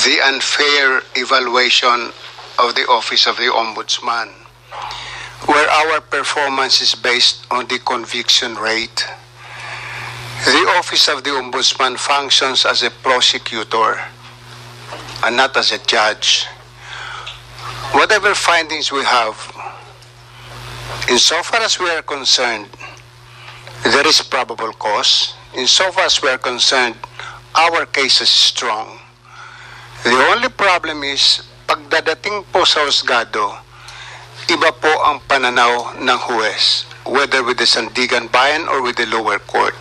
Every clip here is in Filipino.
the unfair evaluation of the Office of the Ombudsman, where our performance is based on the conviction rate. The Office of the Ombudsman functions as a prosecutor and not as a judge. Whatever findings we have, insofar as we are concerned, there is probable cause. Insofar as we are concerned, our case is strong. The only problem is, pagdadating po sa husgado, iba po ang pananaw ng huwes, whether with the Sandigan Bayan or with the lower court.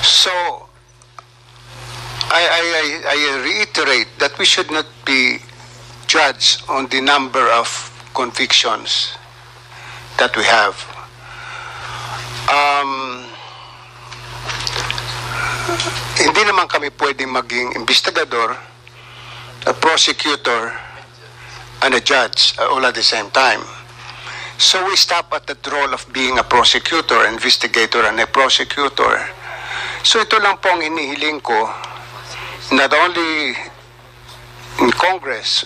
So, I reiterate that we should not be judged on the number of convictions that we have. Hindi naman kami pwedeng maging investigador, a prosecutor, and a judge all at the same time. So we stop at the role of being a prosecutor, investigator, and a prosecutor. So ito lang po ang inihiling ko, not only in Congress,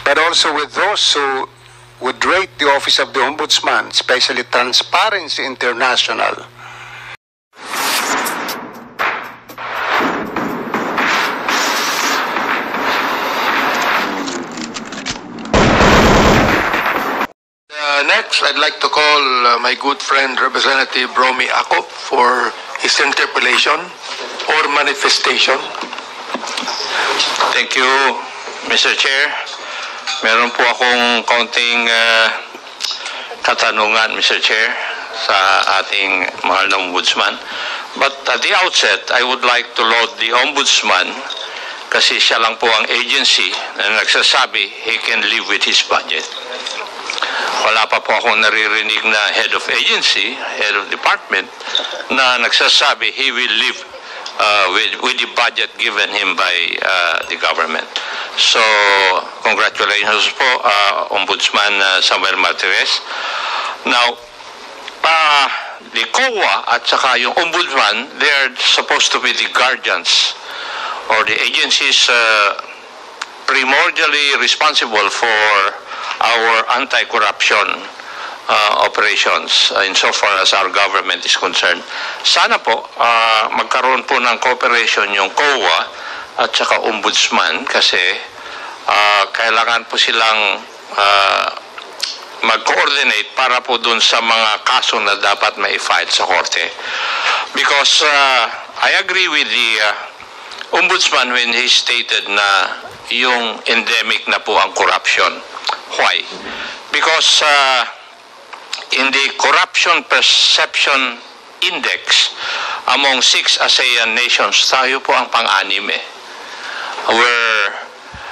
but also with those who would rate the Office of the Ombudsman, especially Transparency International. Next, I'd like to call my good friend, Representative Romy Acop, for his interpellation or manifestation. Thank you, Mr. Chair. Meron po akong kaunting katanungan, Mr. Chair, sa ating mahal na Ombudsman. But at the outset, I would like to laud the Ombudsman kasi siya lang po ang agency na nagsasabi he can live with his budget. Wala pa po akong naririnig na head of agency, head of department, na nagsasabi he will live with the budget given him by the government. So, congratulations po, Ombudsman Samuel Martires. Now, the COA at saka yung Ombudsman, they are supposed to be the guardians or the agencies primordially responsible for our anti-corruption operations insofar as our government is concerned. Sana po magkaroon po ng cooperation yung COA at saka Ombudsman kasi kailangan po silang mag-coordinate para po dun sa mga kaso na dapat ma-file sa korte. Because I agree with the Ombudsman when he stated na yung endemic na po ang corruption. Why? Because in the Corruption Perception Index among 6 ASEAN nations, tayo po ang pang-anim eh. Where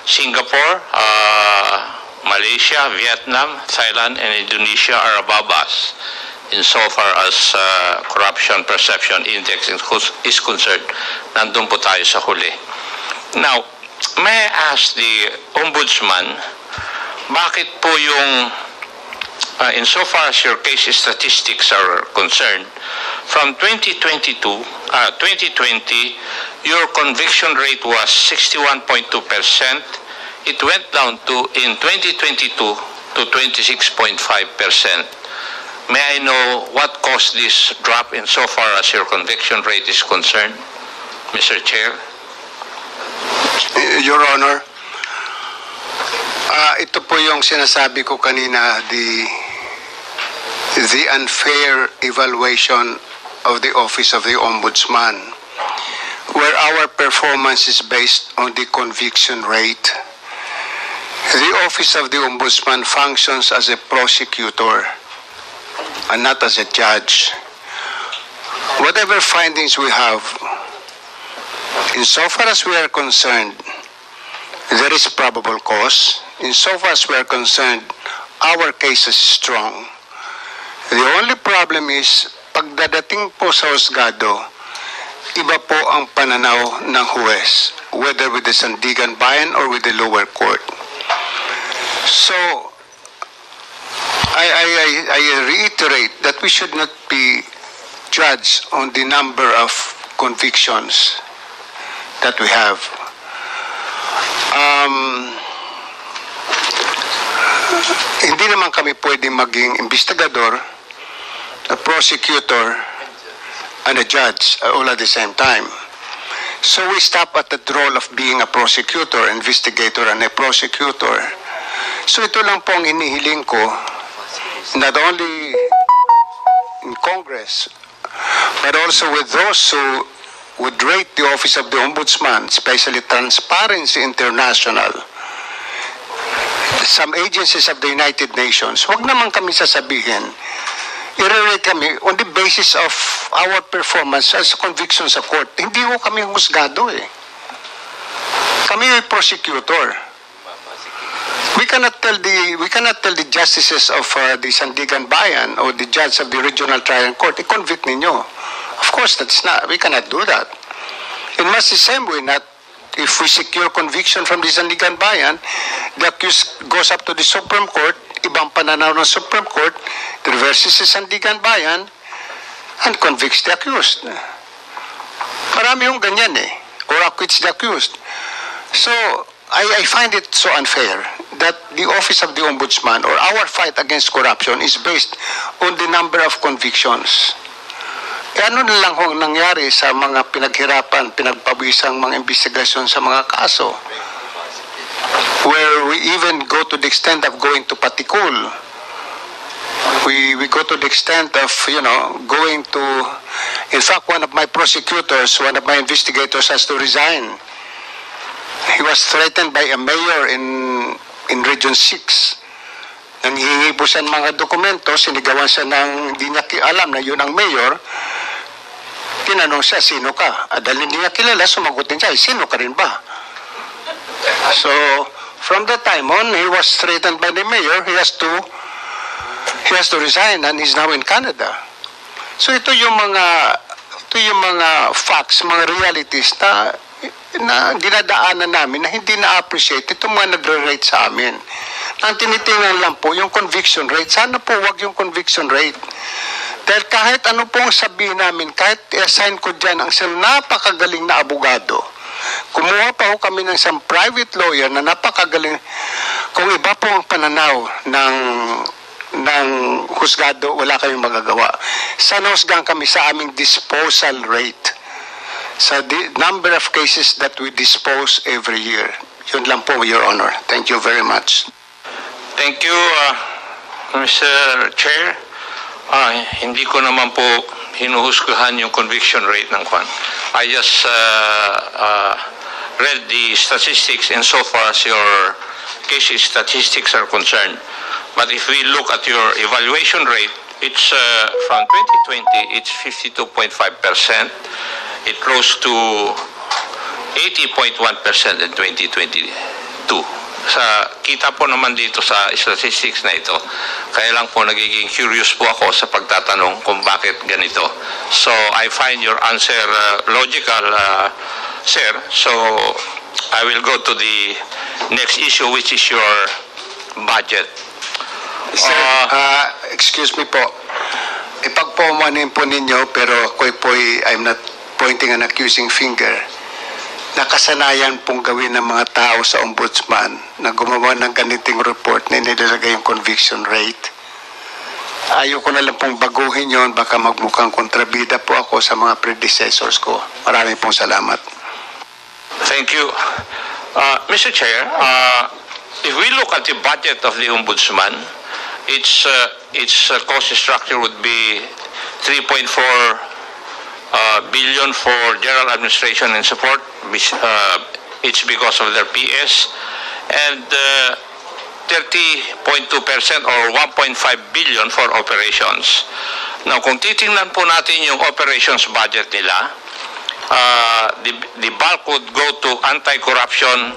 Singapore, Malaysia, Vietnam, Thailand, and Indonesia are above us insofar as Corruption Perception Index is concerned. Nandun po tayo sa huli. Now, may I ask the Ombudsman, bakit po yung, insofar as your case statistics are concerned, from 2020, your conviction rate was 61.2%. It went down to, in 2022, to 26.5%. May I know what caused this drop insofar as your conviction rate is concerned, Mr. Chair? Your Honor, ito po yung sinasabi ko kanina, the unfair evaluation of the Office of the Ombudsman, where our performance is based on the conviction rate. The Office of the Ombudsman functions as a prosecutor and not as a judge. Whatever findings we have, insofar as we are concerned, there is probable cause. Insofar as we are concerned, our case is strong. The only problem is, pagdadating po sa husgado, iba po ang pananaw ng huwes, whether with the Sandigan Bayan or with the lower court. So, I reiterate that we should not be judged on the number of convictions that we have. Hindi naman kami pwedeng maging investigador, a prosecutor, and a judge all at the same time. So we stop at the role of being a prosecutor, investigator, and a prosecutor. So ito lang po ang inihiling ko, not only in Congress, but also with those who would rate the Office of the Ombudsman, especially Transparency International, some agencies of the United Nations. Huwag naman kami sasabihin, i-rate kami on the basis of our performance as conviction sa court. Hindi ko kami husgado eh. Kami ay prosecutor. We cannot tell the justices of the Sandigan Bayan or the judge of the Regional Trial Court, i-convict ninyo. Of course, we cannot do that. In much the same way, not if we secure conviction from the Sandigan Bayan, the accused goes up to the Supreme Court, ibang pananaw ng Supreme Court, reverses the Sandigan Bayan, and convicts the accused. Marami yung ganyan eh, or acquits the accused. So, I find it so unfair that the Office of the Ombudsman or our fight against corruption is based on the number of convictions. E ano na lang ho nangyari sa mga pinaghirapan, pinagpawisang mga investigasyon sa mga kaso, where we even go to the extent of going to Patikul. We go to the extent of, going to, in fact, one of my prosecutors, one of my investigators has to resign. He was threatened by a mayor in Region 6. Nanghihingi po siya ng mga dokumento, sinigawan siya ng hindi niya alam na yun ang mayor. Tinanong siya, sino ka? Dahil hindi niya kilala, sumagot din siya, sino ka rin ba? So, from that time on, he was threatened by the mayor. He has to resign and he's now in Canada. So ito yung mga facts, mga realities na dinadaanan namin na hindi na-appreciate itong mga nagre-rate sa amin. Ang tinitingnan lang po yung conviction rate. Sana po wag yung conviction rate. Dahil kahit ano pong sabihin namin, kahit i-assign ko dyan ang isang napakagaling na abogado, kumuha pa ho kami ng isang private lawyer na napakagaling, kung iba po ang pananaw ng husgado, wala kayong magagawa. Sana husgan kami sa aming disposal rate, sa number of cases that we dispose every year. Yun lang po, Your Honor. Thank you very much. Thank you, Mr. Chair. Hindi ko naman po hinuhusgahan yung conviction rate ng Kwan. I just read the statistics insofar as your case statistics are concerned. But if we look at your evaluation rate, it's from 2020, it's 52.5%. It rose to 80.1% in 2022. Kita po naman dito sa statistics na ito. Kaya lang po nagiging curious po ako sa pagtatanong kung bakit ganito. So I find your answer logical, sir. So I will go to the next issue, which is your budget. Sir, excuse me po. Ipagpaumanin po ninyo, pero I'm not pointing an accusing finger. Nakasanayan pong gawin ng mga tao sa ombudsman na gumawa ng ganiting report na inilagay yung conviction rate. Ayoko na lang pong baguhin yon, baka magmukhang kontrabida po ako sa mga predecessors ko. Maraming pong salamat. Thank you. Mr. Chair, if we look at the budget of the Ombudsman, its cost structure would be 3.4 billion for general administration and support. It's because of their PS, and 30.2% or 1.5 billion for operations. Now, kung titingnan po natin yung operations budget nila, the bulk would go to anti-corruption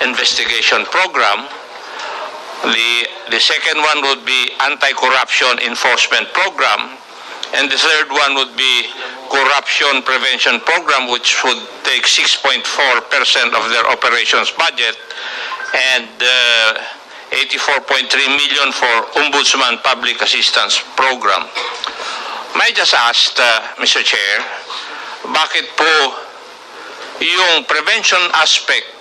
investigation program. The second one would be anti-corruption enforcement program, and the third one would be corruption prevention program, which would take 6.4% of their operations budget, and 84.3 million for Ombudsman Public Assistance Program. May I just ask, Mr. Chair, bakit po yung prevention aspect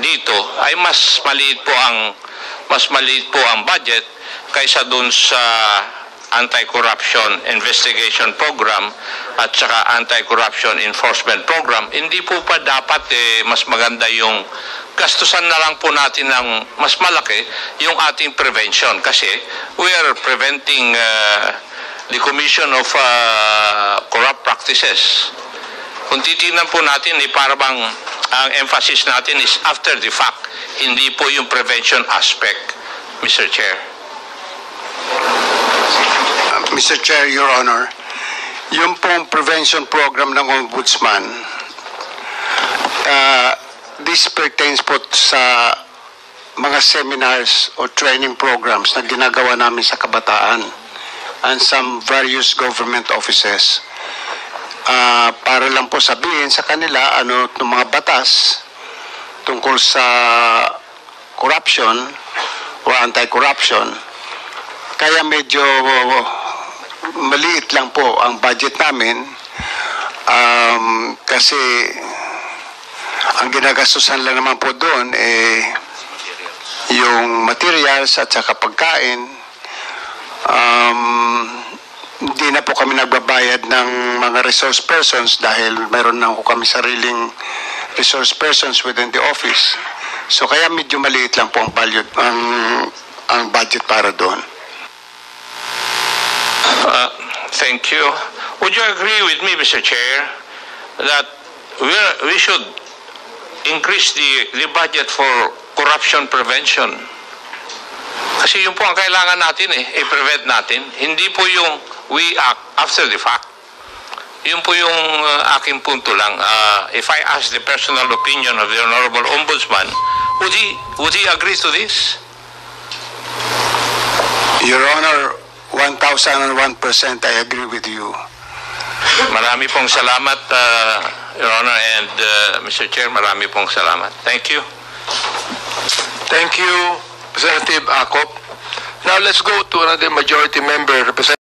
dito ay mas maliit po ang budget kaysa dun sa Anti-Corruption Investigation Program at saka Anti-Corruption Enforcement Program. Hindi po pa dapat mas maganda yung gastusan na lang po natin ng mas malaki yung ating prevention kasi we are preventing the commission of corrupt practices. Kung titingnan po natin, para bang ang emphasis natin is after the fact, hindi po yung prevention aspect, Mr. Chair. Mr. Chair, Your Honor, yung pong prevention program ng Ombudsman, this pertains po sa mga seminars o training programs na ginagawa namin sa kabataan and some various government offices. Para lang po sabihin sa kanila ano ng mga batas tungkol sa corruption o anti-corruption. Kaya medyo maliit lang po ang budget namin kasi ang ginagastusan lang naman po doon yung materials at saka pagkain. Hindi na po kami nagbabayad ng mga resource persons dahil mayroon na po kami sariling resource persons within the office. So kaya medyo maliit lang po ang budget para doon. Thank you. Would you agree with me, Mr. Chair, that we should increase the budget for corruption prevention? Kasi yun po ang kailangan natin i-prevent natin. Hindi po yung we act after the fact. Yun po yung aking punto lang. If I ask the personal opinion of the Honorable Ombudsman, would he agree to this? Your Honor, 1,001% I agree with you. Marami pong salamat, Your Honor, and Mr. Chair, marami pong salamat. Thank you. Thank you, Representative Acop. Now let's go to another majority member, Representative